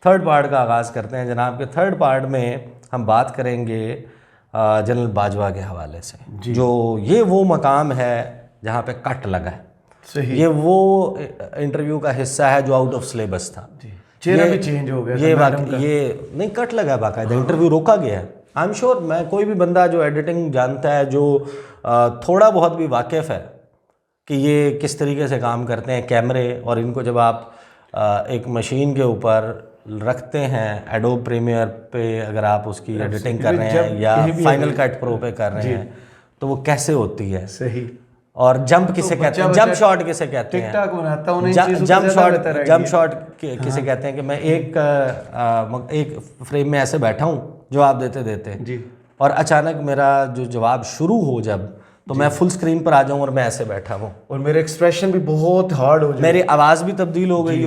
Third part का आगाज़ करते हैं जनाब के। थर्ड पार्ट में हम बात करेंगे जनरल बाजवा के हवाले से। जो ये वो मकाम है जहाँ पे कट लगा है, सही। ये वो इंटरव्यू का हिस्सा है जो आउट ऑफ सिलेबस था। चेहरा भी चेंज हो गया, ये नहीं कट लगा है बाकायदा, इंटरव्यू रोका गया है। आई एम श्योर मैं कोई भी बंदा जो एडिटिंग जानता है, जो थोड़ा बहुत भी वाकिफ़ है कि ये किस तरीके से काम करते हैं कैमरे, और इनको जब आप एक मशीन के ऊपर रखते हैं एडोब प्रीमियर पे, अगर आप उसकी एडिटिंग कर रहे हैं या फाइनल कट प्रो पे कर रहे हैं, तो वो कैसे होती है। सही। और जंप किसे कहते हैं, जंप शॉट किसे कहते हैं, जंप शॉट किसे कहते हैं कि मैं एक फ्रेम में ऐसे बैठा हूँ जवाब देते देते, और अचानक मेरा जो जवाब शुरू हो जब, तो मैं फुल स्क्रीन पर आ जाऊँ और मैं ऐसे बैठा हूँ और मेरे एक्सप्रेशन भी बहुत हार्ड हो जाए, मेरी आवाज़ भी तब्दील हो गई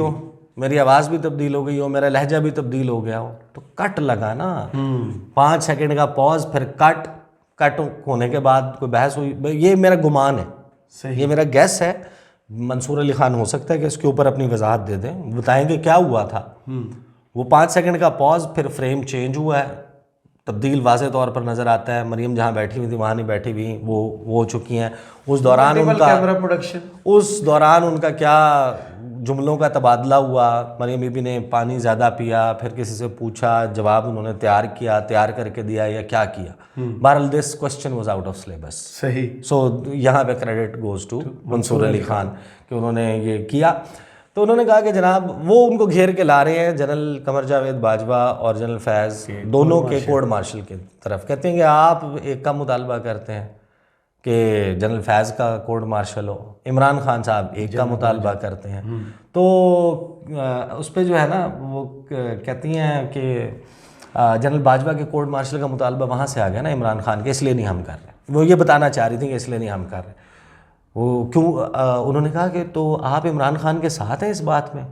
हो, मेरा लहजा भी तब्दील हो गया हो, तो कट लगा ना। 5 सेकंड का पॉज, फिर कट होने के बाद कोई बहस हुई। ये मेरा गुमान है, ये मेरा गैस है। मंसूर अली खान हो सकता है कि इसके ऊपर अपनी वजाहत दे दें, बताएंगे क्या हुआ था। वो 5 सेकंड का पॉज, फिर फ्रेम चेंज हुआ है, तब्दील वाज़े तौर पर नज़र आता है। मरियम जहाँ बैठी हुई थी वहाँ नहीं बैठी हुई, वो हो चुकी हैं। उस दौरान उनका क्या जुमलों का तबादला हुआ। मरियम बीबी ने पानी ज़्यादा पिया, फिर किसी से पूछा, जवाब उन्होंने तैयार करके दिया या क्या किया। बहरहाल this question was out of syllabus. सही। सो यहाँ पे credit goes to Mansoor Ali Khan कि उन्होंने ये किया। तो उन्होंने कहा कि जनाब वो उनको घेर के ला रहे हैं जनरल कमर जावेद बाजवा और जनरल फैज़ दोनों के कोर्ट मार्शल की तरफ। कहते हैं कि आप एक का मुतालबा करते हैं कि जनरल फैज़ का कोर्ट मार्शल हो, इमरान खान साहब एक का मुतालबा करते हैं। तो उस पर जो है ना वो कहती हैं कि जनरल बाजवा के कोर्ट मार्शल का मुतालबा वहाँ से आ गया ना इमरान खान के, इसलिए नहीं हम कर रहे। वो ये बताना चाह रही थी कि इसलिए नहीं हम कर रहे। वो क्यों? उन्होंने कहा कि तो आप इमरान खान के साथ हैं इस बात में,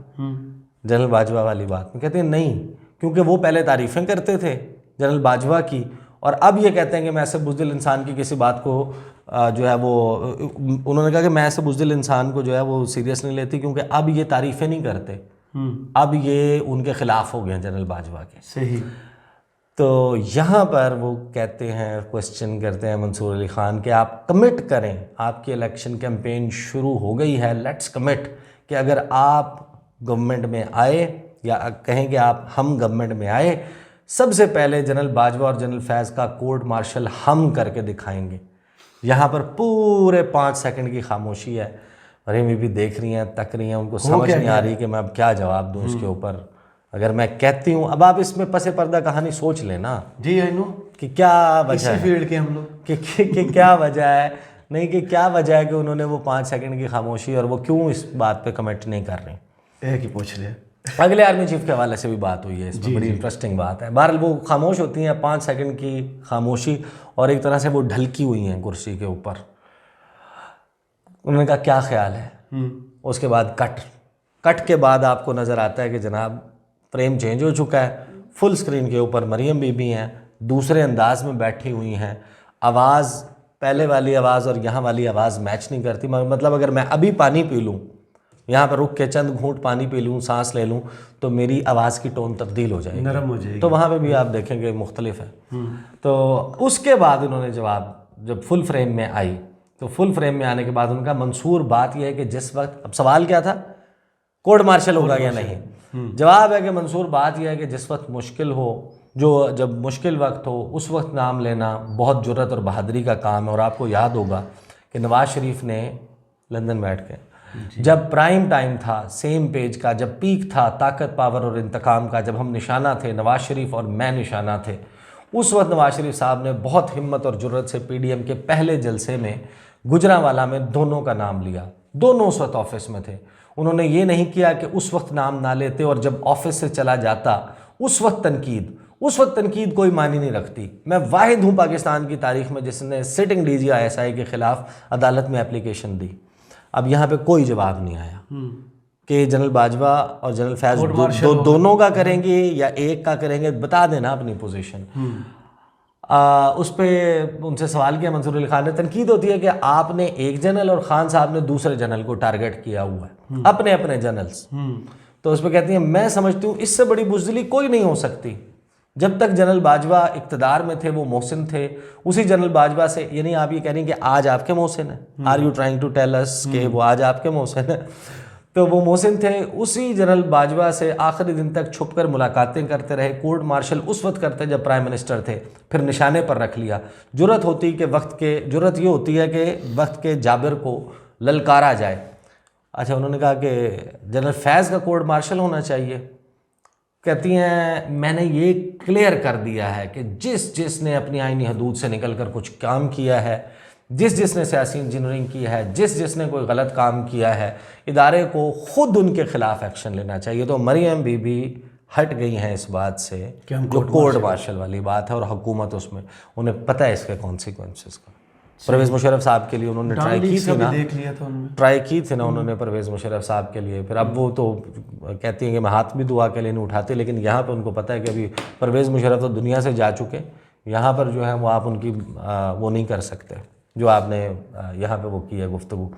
जनरल बाजवा वाली बात में। कहते हैं नहीं, क्योंकि वो पहले तारीफ़ें करते थे जनरल बाजवा की, और अब ये कहते हैं कि मैं ऐसे बुज़दिल इंसान की किसी बात को जो है वो, उन्होंने कहा कि मैं ऐसे बुज़दिल इंसान को जो है वो सीरियस नहीं लेती, क्योंकि अब ये तारीफ़ें नहीं करते, अब ये उनके ख़िलाफ़ हो गए हैं जनरल बाजवा के। सही। तो यहाँ पर वो कहते हैं, क्वेश्चन करते हैं मंसूर अली ख़ान कि आप कमिट करें, आपकी इलेक्शन कैंपेन शुरू हो गई है, लेट्स कमिट कि अगर आप गवर्नमेंट में आए, या कहें कि आप हम गवर्नमेंट में आए, सबसे पहले जनरल बाजवा और जनरल फैज़ का कोर्ट मार्शल हम करके दिखाएंगे। यहाँ पर पूरे 5 सेकंड की खामोशी है। मरियम भी देख रही हैं, तक रही हैं, उनको समझ नहीं आ रही कि मैं अब क्या जवाब दूँ इसके ऊपर। अगर मैं कहती हूँ, अब आप इसमें पसे पर्दा कहानी सोच लेना जी, आई नो कि क्या वजह है, फील्ड के हम लोग कि क्या वजह है, नहीं कि क्या वजह है कि उन्होंने वो 5 सेकंड की खामोशी, और वो क्यों इस बात पे कमेंट नहीं कर रहे। एक ही पूछ लिया। अगले आर्मी चीफ के हवाले से भी बात हुई है, इसमें बड़ी इंटरेस्टिंग बात है। बहरहाल वो खामोश होती हैं, 5 सेकंड की खामोशी, और एक तरह से वो ढलकी हुई हैं कुर्सी के ऊपर। उन्होंने कहा क्या ख्याल है। उसके बाद कट के बाद आपको नज़र आता है कि जनाब फ्रेम चेंज हो चुका है, फुल स्क्रीन के ऊपर मरियम बीबी हैं, दूसरे अंदाज में बैठी हुई हैं, आवाज़ पहले वाली आवाज़ और यहाँ वाली आवाज़ मैच नहीं करती। मतलब अगर मैं अभी पानी पी लूँ, यहाँ पर रुक के चंद घूंट पानी पी लूँ, सांस ले लूँ, तो मेरी आवाज़ की टोन तब्दील हो जाएगी, नरम हो जाएगी। तो वहाँ पे भी आप देखेंगे मुख्तलिफ है। तो उसके बाद उन्होंने जवाब, जब फुल फ्रेम में आई, तो फुल फ्रेम में आने के बाद उनका मंसूर बात यह है कि जिस वक्त, अब सवाल क्या था, कोर्ट मार्शल होगा या नहीं। जवाब है कि मंसूर बात यह है कि जिस वक्त मुश्किल हो, जब मुश्किल वक्त हो, उस वक्त नाम लेना बहुत जुर्रत और बहादुरी का काम है। और आपको याद होगा कि नवाज शरीफ ने लंदन बैठ के, जब प्राइम टाइम था, सेम पेज का, जब पीक था ताकत, पावर और इंतकाम का, जब हम निशाना थे, नवाज शरीफ और मैं निशाना थे, उस वक्त नवाज शरीफ साहब ने बहुत हिम्मत और जुर्रत से पीडीएम के पहले जलसे में गुजरांवाला में दोनों का नाम लिया। दोनों उस वक्त ऑफिस में थे। उन्होंने ये नहीं किया कि उस वक्त नाम ना लेते और जब ऑफिस से चला जाता उस वक्त तनकीद कोई मायने नहीं रखती। मैं वाहिद हूँ पाकिस्तान की तारीख में जिसने सिटिंग डीजी आईएसआई के ख़िलाफ़ अदालत में एप्लीकेशन दी। अब यहाँ पे कोई जवाब नहीं आया कि जनरल बाजवा और जनरल फैज़ दोनों का करेंगे या एक का करेंगे। बता देना अपनी पोजीशन। उस पर उनसे सवाल किया मंसूर अली खान ने। तनकीद होती है कि आपने एक जनरल और खान साहब ने दूसरे जनरल को टारगेट किया हुआ है, अपने अपने जनरल्स। तो उस पर कहती हैं मैं समझती हूँ इससे बड़ी बुज़दिली कोई नहीं हो सकती। जब तक जनरल बाजवा इक़्तिदार में थे वो मोहसिन थे, उसी जनरल बाजवा से, यानी आप ये कह रही हैं कि आज आपके मोहसिन हैं, are you trying to tell us कि वो आज आपके मोहसिन हैं? तो वो मोहसिन थे, उसी जनरल बाजवा से आखिरी दिन तक छुपकर मुलाकातें करते रहे। कोर्ट मार्शल उस वक्त करते जब प्राइम मिनिस्टर थे, फिर निशाने पर रख लिया। जुर्रत ये होती है कि वक्त के जाबिर को ललकारा जाए। अच्छा, उन्होंने कहा कि जनरल फैज़ का कोर्ट मार्शल होना चाहिए। कहती हैं मैंने ये क्लियर कर दिया है कि जिसने अपनी आईनी हदूद से निकल कर कुछ काम किया है, जिसने सियासी इंजीनियरिंग की है, जिसने कोई गलत काम किया है, इदारे को खुद उनके खिलाफ एक्शन लेना चाहिए। तो मरियम बीबी हट गई हैं इस बात से कि जो कोर्ट मार्शल वाली बात है, और हुकूमत उसमें उन्हें पता है इसके कॉन्सिक्वेंसेस का। परवेज़ मुशर्रफ साहब के लिए उन्होंने ट्राई की थी ना, उन्होंने परवेज़ मुशर्रफ साहब के लिए। फिर अब वो तो कहती हैं कि मैं हाथ भी दुआ के लिए नहीं उठाती, लेकिन यहाँ पे उनको पता है कि अभी परवेज़ मुशर्रफ तो दुनिया से जा चुके, यहाँ पर जो है वो आप उनकी वो नहीं कर सकते जो आपने यहाँ पे वो की है गुफ्तगू।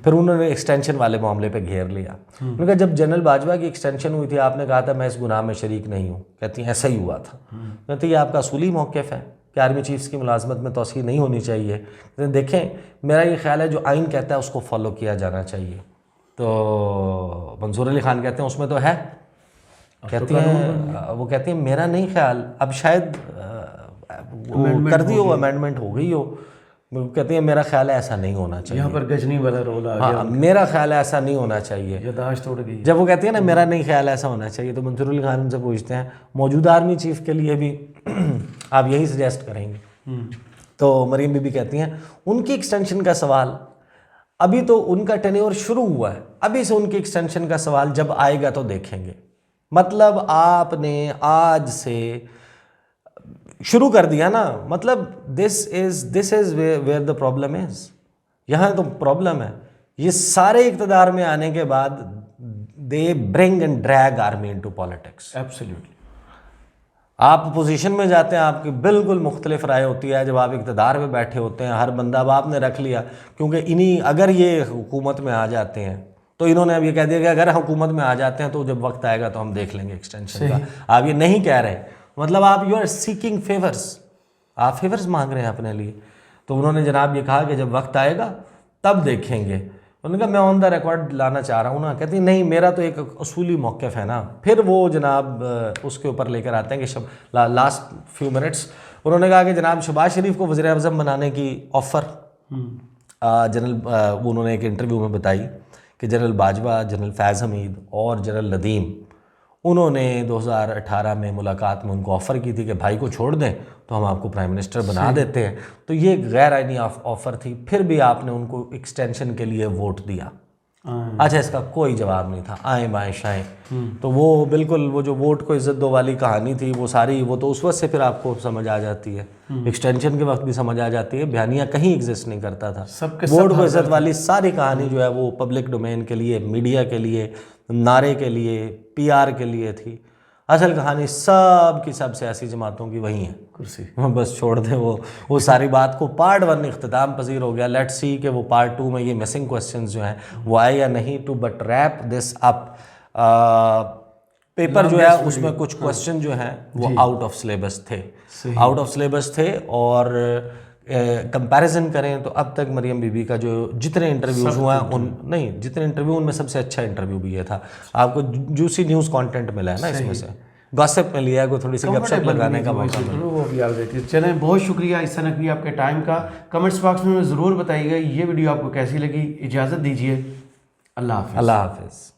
फिर उन्होंने एक्सटेंशन वाले मामले पे घेर लिया। उन्होंने कहा जब जनरल बाजवा की एक्सटेंशन हुई थी आपने कहा था मैं इस गुनाह में शरीक नहीं हूँ। कहती हैं ऐसा ही हुआ था। कहती ये आपका असूली मौक़िफ़ है कि आर्मी चीफ्स की मुलाजमत में तोसी नहीं होनी चाहिए। तो देखें मेरा ये ख्याल है जो आइन कहता है उसको फॉलो किया जाना चाहिए। तो मंसूर अली ख़ान कहते हैं उसमें तो है। कहती हैं वो कहती हैं मेरा नहीं ख्याल, अब शायद कर दी हो, अमेंडमेंट हो गई हो। कहती है मेरा ख्याल है ऐसा नहीं होना चाहिए। यहाँ पर गजनी वाला रोल आ गया। हाँ, मेरा ख्याल है ऐसा नहीं होना चाहिए। याददाश्त तोड़ गई। जब वो कहती है ना मेरा नहीं ख्याल ऐसा होना चाहिए, तो मंसूर अली खान उनसे पूछते हैं मौजूदा आर्मी चीफ के लिए भी आप यही सजेस्ट करेंगे? तो मरीम बीबी कहती हैं उनकी एक्सटेंशन का सवाल, अभी तो उनका टेन्योर शुरू हुआ है, अभी से उनकी एक्सटेंशन का सवाल जब आएगा तो देखेंगे। मतलब आपने आज से शुरू कर दिया ना, मतलब this is where the problem is. यहाँ तो प्रॉब्लम है ये सारे इक़्तिदार में आने के बाद they bring and drag army into politics. Absolutely. आप पोजीशन में जाते हैं, आपकी बिल्कुल मुख्तलिफ राय होती है। जब आप इक़्तिदार में बैठे होते हैं, हर बंदा अब आपने रख लिया, क्योंकि इन्हीं अगर ये हुकूमत में आ जाते हैं तो इन्होंने अब ये कह दिया कि अगर हुकूमत में आ जाते हैं तो जब वक्त आएगा तो हम देख लेंगे एक्सटेंशन का। आप ये नहीं कह रहे, मतलब आप यू आर सीकिंग फेवर्स, आप फेवर्स मांग रहे हैं अपने लिए। तो उन्होंने जनाब ये कहा कि जब वक्त आएगा तब देखेंगे। उन्होंने कहा मैं ऑन द रिकॉर्ड लाना चाह रहा हूँ ना। कहती नहीं मेरा तो एक असूली मौक़िफ़ है ना। फिर वो जनाब उसके ऊपर लेकर आते हैं कि लास्ट फ्यू मिनट्स उन्होंने कहा कि जनाब शहबाज शरीफ को वज़ीर आज़म बनाने की ऑफ़र जनरल उन्होंने एक इंटरव्यू में बताई कि जनरल बाजवा, जनरल फैज़ हमीद और जनरल नदीम उन्होंने 2018 में मुलाकात में उनको ऑफ़र की थी कि भाई को छोड़ दें तो हम आपको प्राइम मिनिस्टर बना देते हैं। तो ये गैर आइनी ऑफ़र थी, फिर भी आपने उनको एक्सटेंशन के लिए वोट दिया। अच्छा, इसका कोई जवाब नहीं था, आए बाएँ शाएँ। तो वो बिल्कुल वो जो वोट को इज़्ज़त दो वाली कहानी थी वो सारी, वो तो उस वक्त से फिर आपको समझ आ जाती है, एक्सटेंशन के वक्त भी समझ आ जाती है। बयानिया कहीं एग्जिस्ट नहीं करता था। वोट को इज़्ज़त वाली सारी कहानी जो है वो पब्लिक डोमेन के लिए, मीडिया के लिए, नारे के लिए, PR के लिए थी। असल कहानी सब की सब सियासी जमातों की वही है, कुर्सी। बस छोड़ दें वो सारी बात को। पार्ट 1 इख्तिताम पजीर हो गया। लेट्स सी कि वो पार्ट 2 में ये मिसिंग क्वेश्चंस जो हैं वो आए या नहीं। To but wrap this up, paper जो है उसमें कुछ क्वेश्चन जो हैं वो आउट ऑफ सिलेबस थे, और कंपैरिजन करें तो अब तक मरियम बीबी का जो जितने इंटरव्यूज़ हुआ है जितने इंटरव्यू उनमें सबसे अच्छा इंटरव्यू भी ये था। आपको जूसी न्यूज़ कंटेंट मिला है ना इसमें से, गॉसिप में लिया है, कोई थोड़ी सी गपशप लगाने का मौका मिला, वो भी याद रहती है। चलें, बहुत शुक्रिया इस नकवी आपके टाइम का। कमेंट्स बॉक्स में ज़रूर बताइएगा ये वीडियो आपको कैसी लगी। इजाज़त दीजिए, अल्लाह हाफ़िज़। अल्लाह हाफ़िज़।